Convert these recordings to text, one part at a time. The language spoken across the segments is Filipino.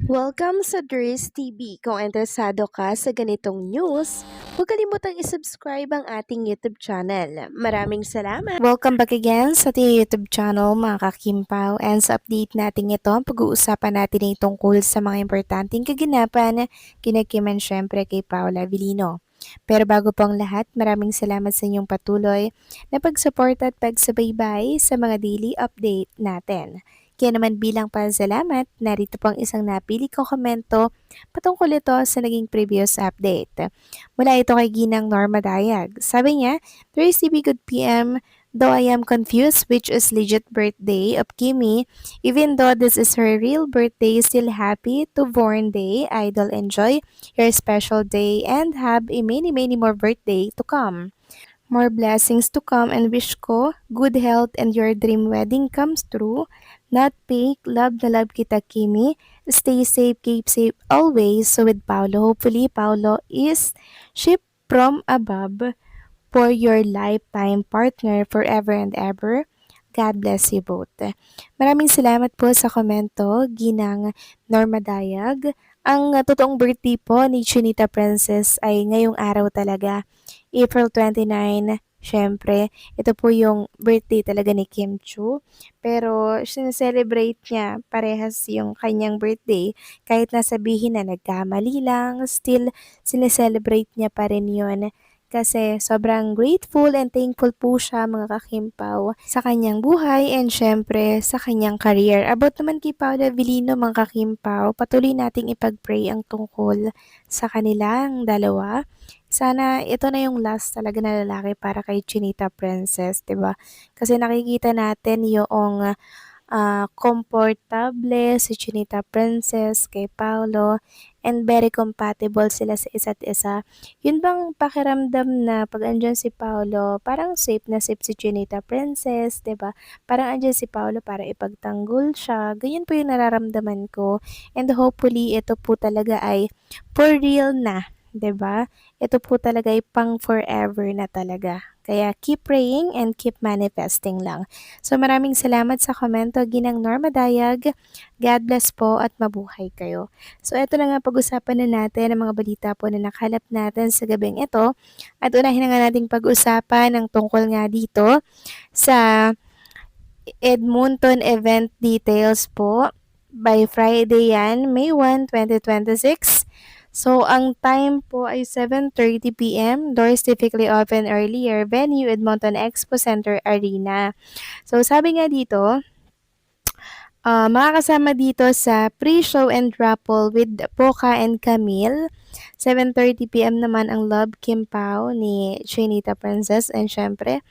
Welcome sa Dries TV. Kung interesado ka sa ganitong news, huwag kalimutang isubscribe ang ating YouTube channel. Maraming salamat! Welcome back again sa ating YouTube channel mga kakimpaw. And sa update natin ito, pag-uusapan natin ay tungkol sa mga importanteng kaganapan kinakiman syempre kay Paula Avellino. Pero bago po ang lahat, maraming salamat sa inyong patuloy na pag-support at pagsubaybay sa mga daily update natin. Kaya naman bilang pasalamat, narito po ang isang napili kong komento patungkol ito sa naging previous update. Mula ito kay Ginang Norma Dayag. Sabi niya, Thursday good PM, though I am confused which is legit birthday of Kimi, even though this is her real birthday, still happy to born day, idol enjoy your special day and have a many more birthday to come. More blessings to come and wish ko good health and your dream wedding comes true. Not fake, love na love kita Kimi. Stay safe, keep safe always. So with Paolo, hopefully Paolo is shipped from above for your lifetime partner forever and ever. God bless you both. Maraming salamat po sa komento, Ginang Norma Dayag. Ang totoong birthday po ni Chinita Princess ay ngayong araw talaga. April 29, syempre, ito po yung birthday talaga ni Kim Chu. Pero sineselebrate niya parehas yung kanyang birthday. Kahit nasabihin na nagkamali lang, still sineselebrate niya pa rin yun. Kasi sobrang grateful and thankful po siya mga kakimpaw sa kanyang buhay and syempre sa kanyang career. About naman kay Paula Avellino mga kakimpaw, patuloy nating ipag-pray ang tungkol sa kanilang dalawa. Sana ito na yung last talaga na lalaki para kay Chinita Princess, 'di ba? Kasi nakikita natin yung komportable si Chinita Princess kay Paolo and very compatible sila sa isa't isa. Yun bang pakiramdam na pag andyan si Paolo, parang safe na safe si Chinita Princess, 'di ba? Parang andyan si Paolo para ipagtanggol siya. Ganyan po yung nararamdaman ko. And hopefully ito po talaga ay for real na, 'di ba? Ito po talaga ay pang forever na talaga. Kaya keep praying and keep manifesting lang. So maraming salamat sa komento, Ginang Norma Dayag. God bless po at mabuhay kayo. So eto na nga pag-usapan na natin ang mga balita po na nakalap natin sa gabing ito. At unahin na nga nating pag-usapan ang tungkol nga dito sa Edmonton event details po. By Friday yan, May 1, 2026. So, ang time po ay 7:30 p.m. Doors typically open earlier. Venue, Edmonton Expo Center Arena. So, sabi nga dito, makakasama dito sa pre-show and raffle with Poca and Camille. 7:30 p.m. naman ang Love Kim Pao ni Chinita Princess and syempre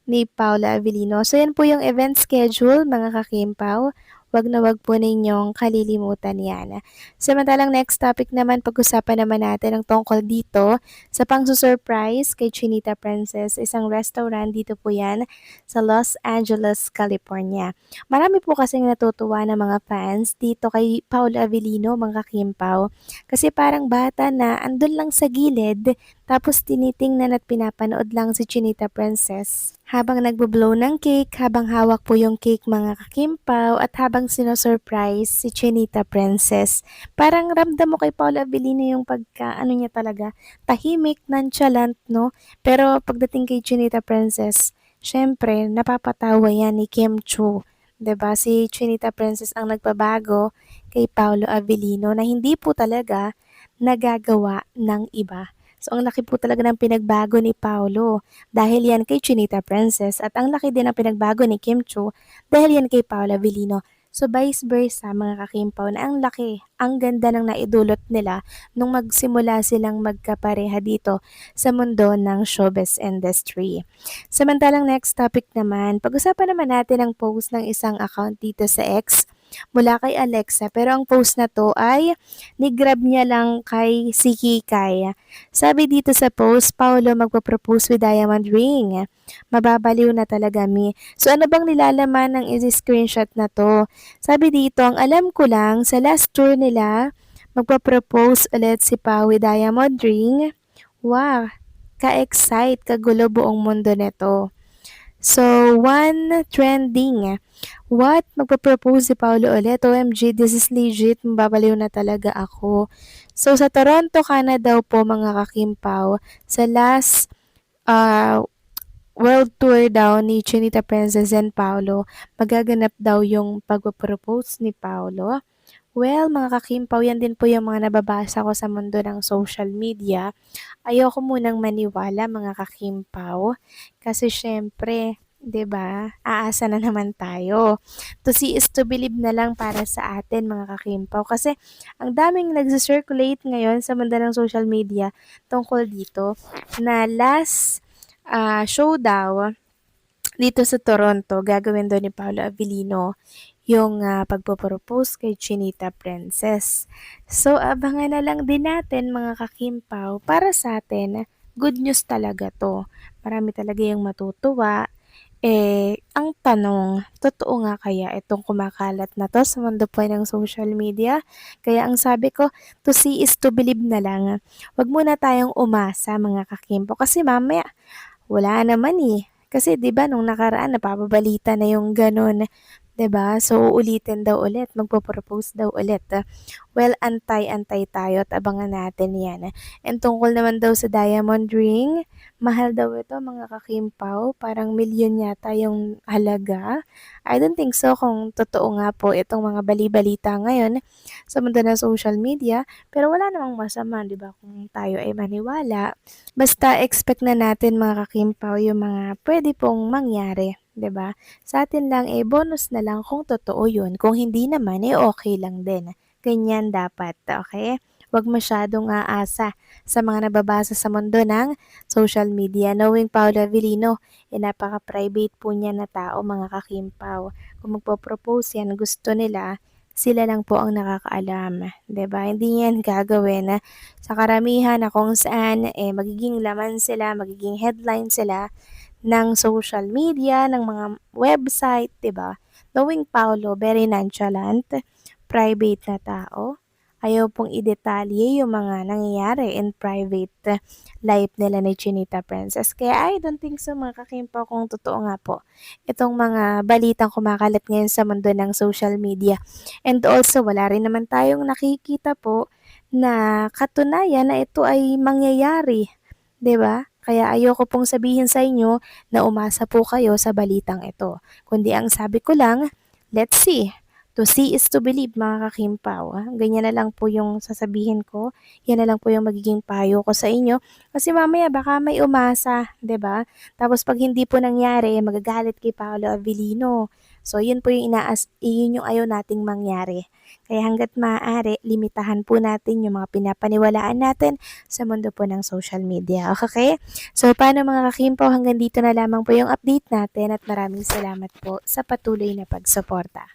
ni Paula Avellino. So, yan po yung event schedule, mga kakimpaw. Wag na wag po ninyong kalilimutan yan. Samantalang next topic naman, pag-usapan naman natin ang tungkol dito sa pang-surprise kay Chinita Princess. Isang restaurant dito po yan sa Los Angeles, California. Marami po kasing natutuwa ng mga fans dito kay Paula Avellino, mga kakimpaw. Kasi parang bata na andun lang sa gilid, tapos tinitingnan at pinapanood lang si Chinita Princess. Habang nagbo-blow ng cake, habang hawak po yung cake mga kakimpaw, at habang sino-surprise si Chinita Princess. Parang ramdam mo kay Paula Avellino yung ano niya talaga, tahimik, nonchalant, no? Pero pagdating kay Chinita Princess, syempre, napapatawa yan ni Kim Chu. 'Di ba? Si Chinita Princess ang nagbabago kay Paolo Avellino na hindi po talaga nagagawa ng iba. So, ang laki po talaga ng pinagbago ni Paolo dahil yan kay Chinita Princess at ang laki din ng pinagbago ni Kim Chu dahil yan kay Paula Avellino. So, vice versa mga kakimpaw na ang laki, ang ganda ng naidulot nila nung magsimula silang magkapareha dito sa mundo ng showbiz industry. Samantalang next topic naman, pag-usapan naman natin ang post ng isang account dito sa X mula kay Alexa pero ang post na to ay ni-grab niya lang kay si Kikay. Sabi dito sa post, Paolo magpo-propose with diamond ring. Mababaliw na talaga mi. So ano bang nilalaman ng screenshot na to? Sabi dito, ang alam ko lang sa last tour nila, magpo-propose ulit si Pao with diamond ring. Wow, ka-excite, kagulo buong mundo nito. So, one trending. What? Magpa-propose si Paolo ulit? OMG, this is legit. Mababaliw na talaga ako. So, sa Toronto ka na daw po mga kakimpaw. Sa last world tour daw ni Chinita Princess and Paolo, magaganap daw yung pagpa-propose ni Paolo. Well, mga kakimpaw, yan din po yung mga nababasa ko sa mundo ng social media. Ayoko munang maniwala mga kakimpaw kasi syempre, 'di ba? Aasa na naman tayo. To see is to believe na lang para sa atin mga kakimpaw kasi ang daming nagsi-circulate ngayon sa mundo ng social media tungkol dito na last show daw dito sa Toronto gagawin daw ni Paolo Avellino yung pagpo-propose kay Chinita Princess. So, abangan na lang din natin mga kakimpaw. Para sa atin, good news talaga to. Marami talaga yung matutuwa. Ang tanong, totoo nga kaya itong kumakalat na to sa mundo po ng social media? Kaya ang sabi ko, to see is to believe na lang. Huwag muna tayong umasa mga kakimpaw kasi mamaya wala naman eh. Kasi 'di ba nung nakaraan napapabalita na yung gano'n, 'di ba? So uulitin daw ulit, magpo-propose daw ulit. Well, antay-antay tayo at abangan natin 'yan. And tungkol naman daw sa diamond ring, mahal daw ito mga kakimpaw, parang milyon yata yung halaga. I don't think so kung totoo nga po itong mga bali-balita ngayon sa mundo ng social media, pero wala namang masama, 'di ba, kung tayo ay maniwala. Basta expect na natin mga kakimpaw yung mga pwede pong mangyari, 'di ba? Sa atin lang bonus na lang kung totoo 'yun, kung hindi naman okay lang din. Ganyan dapat, okay? Huwag masyadong aasa sa mga nababasa sa mundo ng social media. Knowing Paolo Avellino, napaka-private po niya na tao mga kakimpaw. Kung magpo-propose yan, gusto nila, sila lang po ang nakakaalam, 'di ba? Hindi yan gagawin sa karamihan na kung saan magiging laman sila, magiging headline sila ng social media, ng mga website, 'di ba? Knowing Paolo, very nonchalant, private na tao. Ayaw pong idetalye yung mga nangyayari in private life nila ni Chinita Princess. Kaya I don't think so mga kakimpaw kung totoo nga po itong mga balitang kumakalat ngayon sa mundo ng social media. And also, wala rin naman tayong nakikita po na katunayan na ito ay mangyayari, 'di ba? Kaya ayoko pong sabihin sa inyo na umasa po kayo sa balitang ito. Kundi ang sabi ko lang, let's see. To see is to believe mga kakimpaw. Ganyan na lang po yung sasabihin ko. Yan na lang po yung magiging payo ko sa inyo. Kasi mamaya baka may umasa, 'di ba? Tapos pag hindi po nangyari, magagalit kay Paolo Avellino. So yun po yung yun yung ayaw nating mangyari. Kaya hangga't maaari, limitahan po natin yung mga pinapaniwalaan natin sa mundo po ng social media. Okay? So, paano mga kakimpaw, hanggang dito na lamang po yung update natin at maraming salamat po sa patuloy na pagsuporta.